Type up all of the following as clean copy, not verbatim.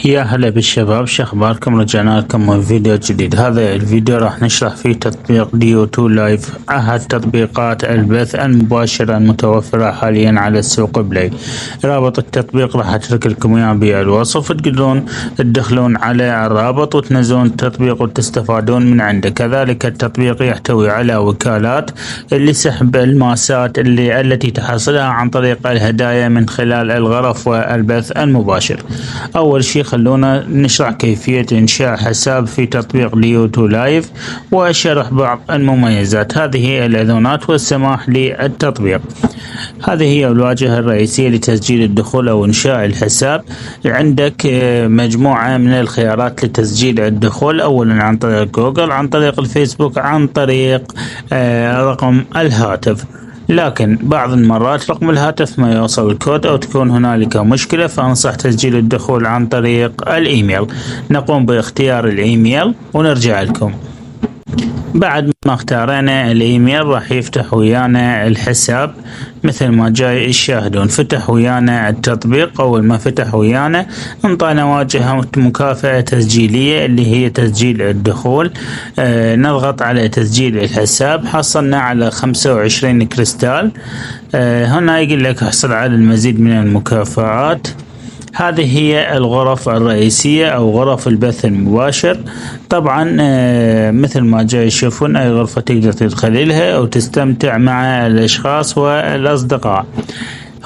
يا هلا بالشباب، شو اخباركم؟ رجعنا لكم فيديو جديد. هذا الفيديو راح نشرح فيه تطبيق ديو 2 لايف، احد تطبيقات البث المباشر المتوفرة حاليا على السوق بلاي. رابط التطبيق راح اترك لكم اياه بالوصف، تقدرون تدخلون على الرابط وتنزلون التطبيق وتستفادون من عنده. كذلك التطبيق يحتوي على وكالات لسحب الماسات التي تحصلها عن طريق الهدايا من خلال الغرف والبث المباشر. اول شيء خلونا نشرح كيفية إنشاء حساب في تطبيق ديو 2 لايف وشرح بعض المميزات. هذه هي الإذونات والسماح للتطبيق. هذه هي الواجهة الرئيسية لتسجيل الدخول أو إنشاء الحساب. عندك مجموعة من الخيارات لتسجيل الدخول، أولا عن طريق جوجل، عن طريق الفيسبوك، عن طريق رقم الهاتف. لكن بعض المرات رقم الهاتف ما يوصل الكود أو تكون هنالك مشكلة، فأنصح تسجيل الدخول عن طريق الإيميل. نقوم باختيار الإيميل ونرجع لكم. بعد ما اختارنا الإيميل راح يفتح ويانا الحساب مثل ما جاي تشاهدون. فتح ويانا التطبيق. أول ما فتح ويانا انطانا واجهة مكافأة تسجيلية اللي هي تسجيل الدخول. نضغط على تسجيل الحساب. حصلنا على 25 كريستال. هنا يقول لك احصل على المزيد من المكافآت. هذه هي الغرف الرئيسية أو غرف البث المباشر. طبعا مثل ما جاي يشوفون، أي غرفة تقدر تدخل لها أو تستمتع مع الأشخاص والأصدقاء.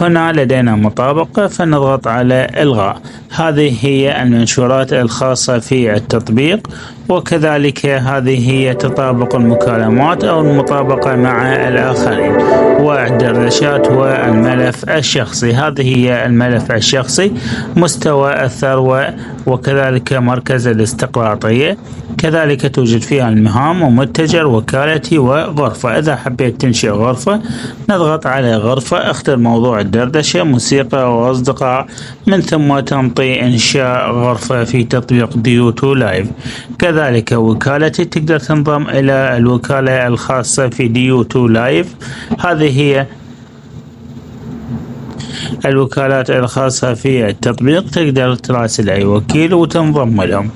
هنا لدينا مطابقة فنضغط على إلغاء. هذه هي المنشورات الخاصة في التطبيق، وكذلك هذه هي تطابق المكالمات أو المطابقة مع الآخرين، والدردشات والملف الشخصي. هذه هي الملف الشخصي، مستوى الثروة، وكذلك مركز الاستقراطية. كذلك توجد فيها المهام ومتجر وكالتي وغرفة. إذا حبيت تنشئ غرفة نضغط على غرفة، اختر موضوع الدردشة، موسيقى وأصدقاء، من ثم تنطي إنشاء غرفة في تطبيق ديو 2 لايف. كذلك وكالتي، تقدر تنضم إلى الوكالة الخاصة في ديو 2 لايف. هذه هي الوكالات الخاصة في التطبيق، تقدر تراسل أي وكيل وتنضم لهم.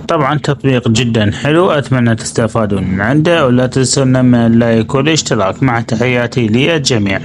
طبعا تطبيق جدا حلو، أتمنى تستفادون من عنده، ولا تنسون من اللايك والاشتراك. مع تحياتي للجميع.